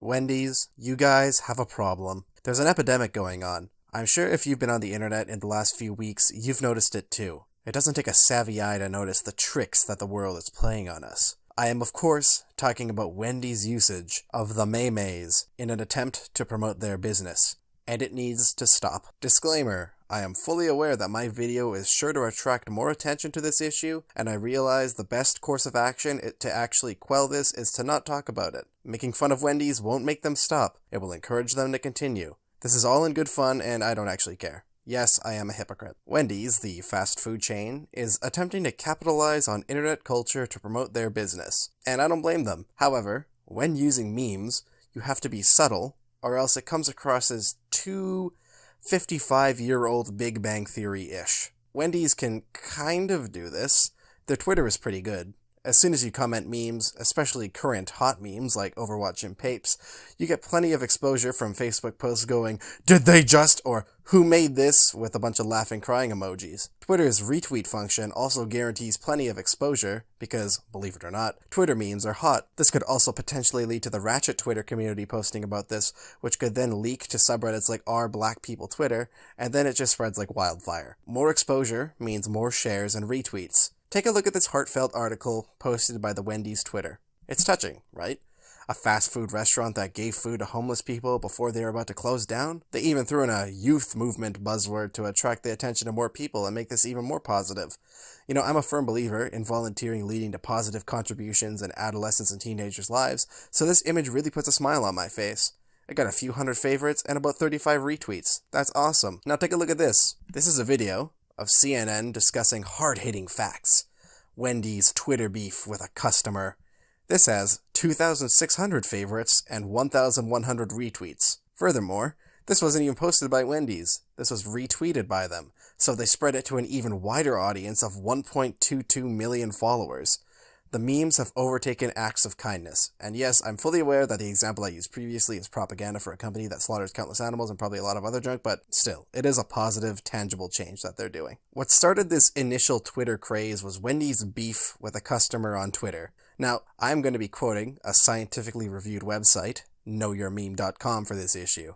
Wendy's, you guys have a problem. There's an epidemic going on. I'm sure if you've been on the internet in the last few weeks, you've noticed it too. It doesn't take a savvy eye to notice the tricks that the world is playing on us. I am, of course, talking about Wendy's usage of the memes in an attempt to promote their business. And it needs to stop. Disclaimer, I am fully aware that my video is sure to attract more attention to this issue, and I realize the best course of action to actually quell this is to not talk about it. Making fun of Wendy's won't make them stop, it will encourage them to continue. This is all in good fun, and I don't actually care. Yes, I am a hypocrite. Wendy's, the fast food chain, is attempting to capitalize on internet culture to promote their business, and I don't blame them. However, when using memes, you have to be subtle, or else it comes across as too 55-year-old Big Bang Theory-ish. Wendy's can kind of do this. Their Twitter is pretty good. As soon as you comment memes, especially current hot memes like Overwatch and Papes, you get plenty of exposure from Facebook posts going, "Did they just?" or "Who made this?" with a bunch of laughing crying emojis. Twitter's retweet function also guarantees plenty of exposure because, believe it or not, Twitter memes are hot. This could also potentially lead to the Ratchet Twitter community posting about this, which could then leak to subreddits like r/Black People Twitter, and then it just spreads like wildfire. More exposure means more shares and retweets. Take a look at this heartfelt article posted by the Wendy's Twitter. It's touching, right? A fast food restaurant that gave food to homeless people before they were about to close down? They even threw in a youth movement buzzword to attract the attention of more people and make this even more positive. You know, I'm a firm believer in volunteering leading to positive contributions in adolescents and teenagers' lives, so this image really puts a smile on my face. I got a few hundred favorites and about 35 retweets. That's awesome. Now take a look at this. This is a video of CNN discussing hard-hitting facts. Wendy's Twitter beef with a customer. This has 2,600 favorites and 1,100 retweets. Furthermore, this wasn't even posted by Wendy's. This was retweeted by them, so they spread it to an even wider audience of 1.22 million followers. The memes have overtaken acts of kindness, and yes, I'm fully aware that the example I used previously is propaganda for a company that slaughters countless animals and probably a lot of other junk, but still, it is a positive, tangible change that they're doing. What started this initial Twitter craze was Wendy's beef with a customer on Twitter. Now, I'm going to be quoting a scientifically reviewed website, knowyourmeme.com, for this issue.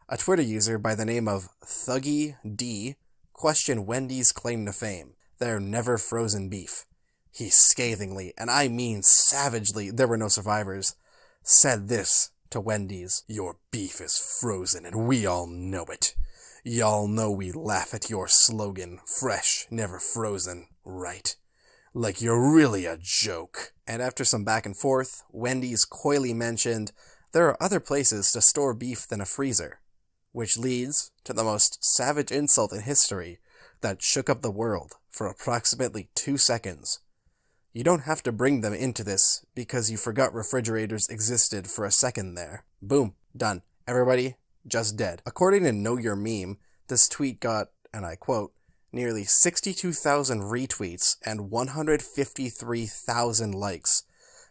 A Twitter user by the name of thuggy-d questioned Wendy's claim to fame, their never frozen beef. He scathingly, and I mean savagely, there were no survivors, said this to Wendy's: "Your beef is frozen and we all know it. Y'all know we laugh at your slogan, fresh, never frozen, right? Like you're really a joke." And after some back and forth, Wendy's coyly mentioned there are other places to store beef than a freezer, which leads to the most savage insult in history that shook up the world for approximately 2 seconds. You don't have to bring them into this because you forgot refrigerators existed for a second there. Boom. Done. Everybody just dead. According to Know Your Meme, this tweet got, and I quote, nearly 62,000 retweets and 153,000 likes.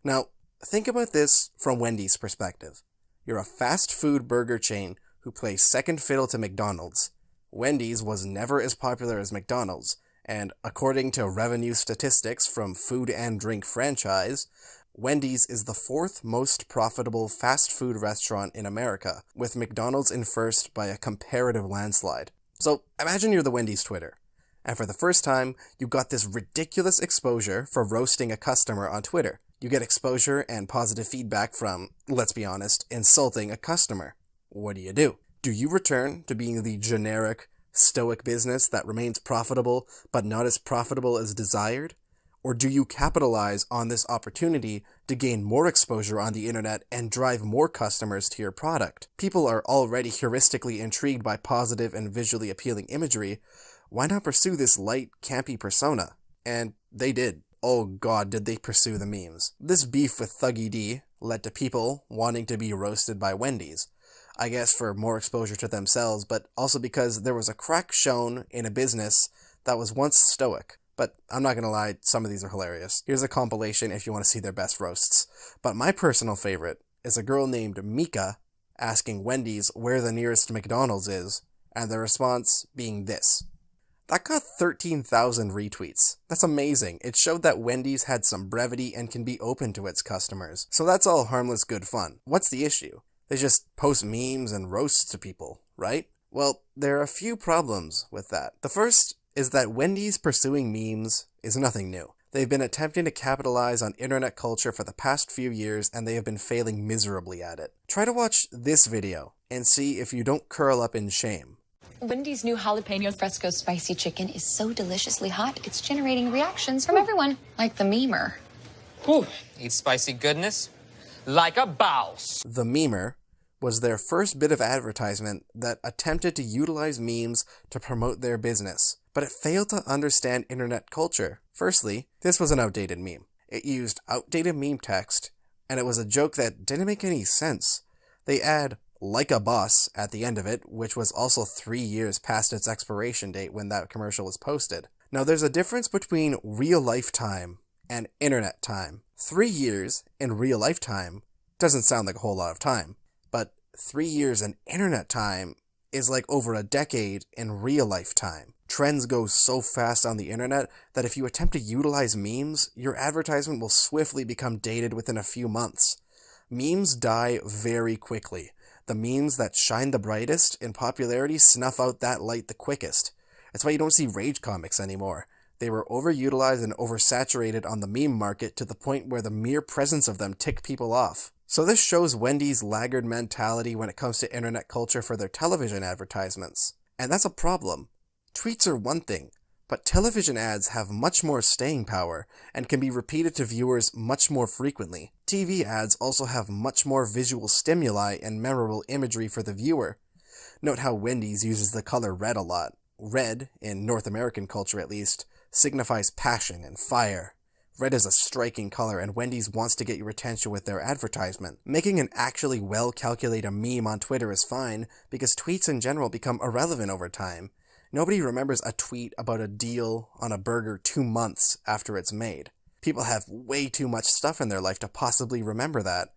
Now, think about this from Wendy's perspective. You're a fast food burger chain who plays second fiddle to McDonald's. Wendy's was never as popular as McDonald's, and according to revenue statistics from Food and Drink franchise, Wendy's is the 4th most profitable fast food restaurant in America, with McDonald's in first by a comparative landslide. So imagine you're the Wendy's Twitter, and for the first time, you got this ridiculous exposure for roasting a customer on Twitter. You get exposure and positive feedback from, let's be honest, insulting a customer. What do? Do you return to being the generic, stoic business that remains profitable, but not as profitable as desired? Or do you capitalize on this opportunity to gain more exposure on the internet and drive more customers to your product? People are already heuristically intrigued by positive and visually appealing imagery. Why not pursue this light, campy persona? And they did. Oh god, did they pursue the memes. This beef with thuggy-d led to people wanting to be roasted by Wendy's. I guess for more exposure to themselves, but also because there was a crack shown in a business that was once stoic. But I'm not gonna lie, some of these are hilarious. Here's a compilation if you want to see their best roasts. But my personal favorite is a girl named Mika asking Wendy's where the nearest McDonald's is, and the response being this. That got 13,000 retweets. That's amazing. It showed that Wendy's had some brevity and can be open to its customers. So that's all harmless good fun. What's the issue? They just post memes and roasts to people, right? Well, there are a few problems with that. The first is that Wendy's pursuing memes is nothing new. They've been attempting to capitalize on internet culture for the past few years, and they have been failing miserably at it. Try to watch this video and see if you don't curl up in shame. Wendy's new jalapeno fresco spicy chicken is so deliciously hot, it's generating reactions from everyone, like the memer. Ooh, eat spicy goodness like a boss. The memer was their first bit of advertisement that attempted to utilize memes to promote their business, but it failed to understand internet culture. Firstly, this was an outdated meme. It used outdated meme text, and it was a joke that didn't make any sense. They add "like a boss" at the end of it, which was also 3 years past its expiration date when that commercial was posted. Now, there's a difference between real-life time and internet time. 3 years in real-life time doesn't sound like a whole lot of time, but 3 years in internet time is like over a decade in real-life time. Trends go so fast on the internet that if you attempt to utilize memes, your advertisement will swiftly become dated within a few months. Memes die very quickly. The memes that shine the brightest in popularity snuff out that light the quickest. That's why you don't see rage comics anymore. They were overutilized and oversaturated on the meme market to the point where the mere presence of them ticked people off. So this shows Wendy's laggard mentality when it comes to internet culture for their television advertisements. And that's a problem. Tweets are one thing, but television ads have much more staying power and can be repeated to viewers much more frequently. TV ads also have much more visual stimuli and memorable imagery for the viewer. Note how Wendy's uses the color red a lot. Red, in North American culture at least, signifies passion and fire. Red is a striking color, and Wendy's wants to get your attention with their advertisement. Making an actually well-calculated meme on Twitter is fine, because tweets in general become irrelevant over time. Nobody remembers a tweet about a deal on a burger 2 months after it's made. People have way too much stuff in their life to possibly remember that.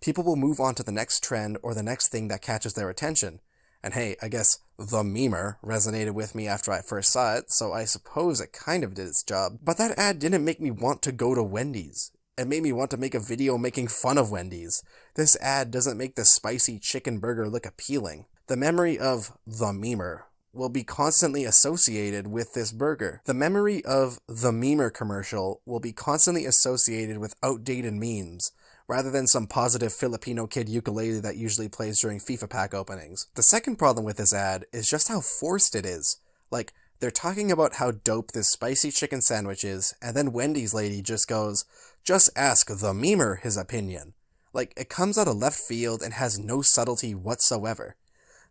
People will move on to the next trend or the next thing that catches their attention. And hey, I guess the memer resonated with me after I first saw it, so I suppose it kind of did its job. But that ad didn't make me want to go to Wendy's. It made me want to make a video making fun of Wendy's. This ad doesn't make the spicy chicken burger look appealing. The memory of the memer will be constantly associated with this burger. The memory of the memer commercial will be constantly associated with outdated memes, rather than some positive Filipino kid ukulele that usually plays during FIFA pack openings. The second problem with this ad is just how forced it is. Like, they're talking about how dope this spicy chicken sandwich is, and then Wendy's lady just goes, "Just ask the memer his opinion." Like, it comes out of left field and has no subtlety whatsoever.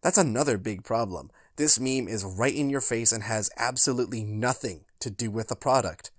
That's another big problem. This meme is right in your face and has absolutely nothing to do with the product.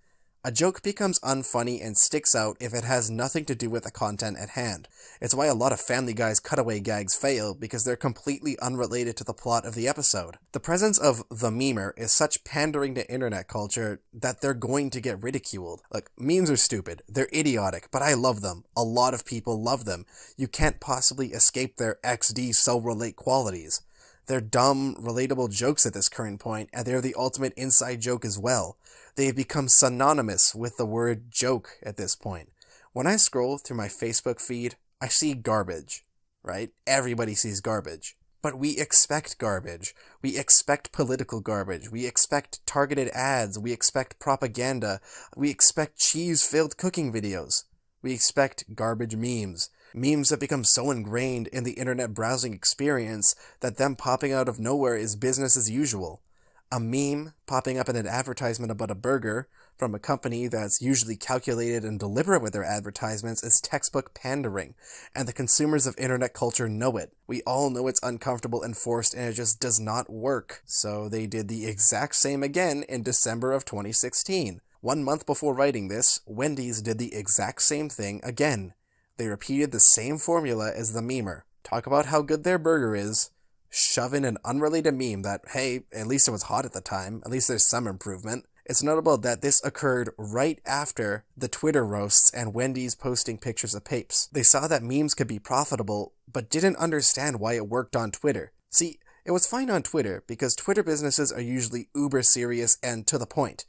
A joke becomes unfunny and sticks out if it has nothing to do with the content at hand. It's why a lot of Family Guy's cutaway gags fail, because they're completely unrelated to the plot of the episode. The presence of the memer is such pandering to internet culture that they're going to get ridiculed. Look, memes are stupid, they're idiotic, but I love them. A lot of people love them. You can't possibly escape their XD so relate qualities. They're dumb, relatable jokes at this current point, and they're the ultimate inside joke as well. They have become synonymous with the word joke at this point. When I scroll through my Facebook feed, I see garbage, right? Everybody sees garbage. But we expect garbage. We expect political garbage. We expect targeted ads. We expect propaganda. We expect cheese-filled cooking videos. We expect garbage memes. Memes that become so ingrained in the internet browsing experience that them popping out of nowhere is business as usual. A meme popping up in an advertisement about a burger from a company that's usually calculated and deliberate with their advertisements is textbook pandering, and the consumers of internet culture know it. We all know it's uncomfortable and forced, and it just does not work. So they did the exact same again in December of 2016. 1 month before writing this, Wendy's did the exact same thing again. They repeated the same formula as the memer. Talk about how good their burger is, shove in an unrelated meme that, hey, at least it was hot at the time, at least there's some improvement. It's notable that this occurred right after the Twitter roasts and Wendy's posting pictures of Papes. They saw that memes could be profitable, but didn't understand why it worked on Twitter. See, it was fine on Twitter because Twitter businesses are usually uber serious and to the point.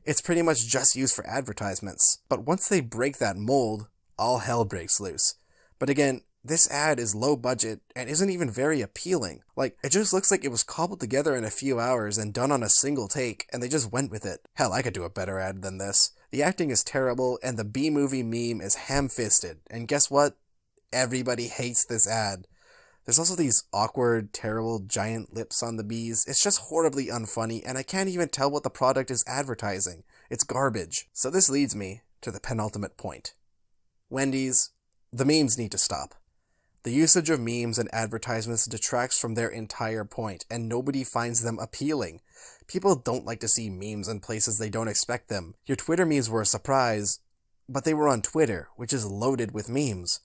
It's pretty much just used for advertisements. But once they break that mold, all hell breaks loose. But again, This ad is low budget and isn't even very appealing. Like, it just looks like it was cobbled together in a few hours and done on a single take, and they just went with it. Hell, I could do a better ad than this. The acting is terrible, and the B-movie meme is ham-fisted. And guess what? Everybody hates this ad. There's also these awkward, terrible, giant lips on the bees. It's just horribly unfunny, and I can't even tell what the product is advertising. It's garbage. So this leads me to the penultimate point. Wendy's, the memes need to stop. The usage of memes and advertisements detracts from their entire point, and nobody finds them appealing. People don't like to see memes in places they don't expect them. Your Twitter memes were a surprise, but they were on Twitter, which is loaded with memes.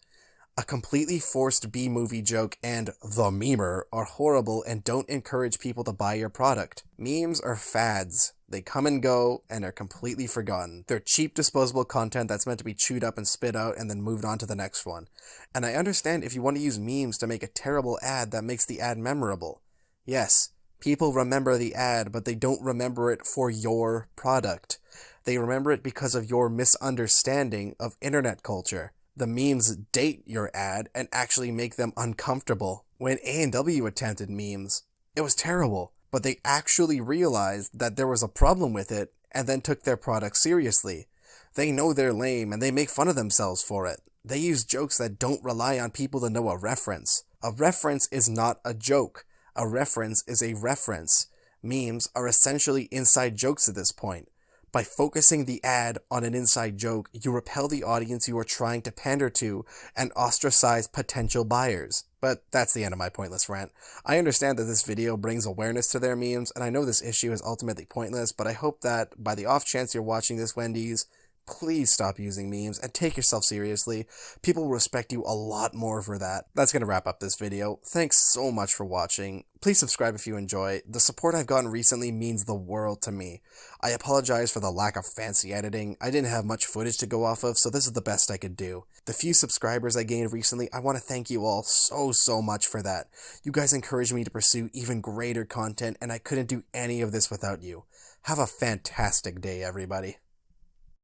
A completely forced B-movie joke and the memer are horrible and don't encourage people to buy your product. Memes are fads. They come and go and are completely forgotten. They're cheap, disposable content that's meant to be chewed up and spit out and then moved on to the next one. And I understand if you want to use memes to make a terrible ad that makes the ad memorable. Yes, people remember the ad, but they don't remember it for your product. They remember it because of your misunderstanding of internet culture. The memes date your ad and actually make them uncomfortable. When A&W attempted memes, it was terrible, but they actually realized that there was a problem with it and then took their product seriously. They know they're lame and they make fun of themselves for it. They use jokes that don't rely on people to know a reference. A reference is not a joke. A reference is a reference. Memes are essentially inside jokes at this point. By focusing the ad on an inside joke, you repel the audience you are trying to pander to and ostracize potential buyers. But that's the end of my pointless rant. I understand that this video brings awareness to their memes, and I know this issue is ultimately pointless, but I hope that by the off chance you're watching this, Wendy's, please stop using memes and take yourself seriously. People will respect you a lot more for that. That's going to wrap up this video. Thanks so much for watching. Please subscribe if you enjoy. The support I've gotten recently means the world to me. I apologize for the lack of fancy editing. I didn't have much footage to go off of, so this is the best I could do. The few subscribers I gained recently, I want to thank you all so much for that. You guys encouraged me to pursue even greater content, and I couldn't do any of this without you. Have a fantastic day, everybody.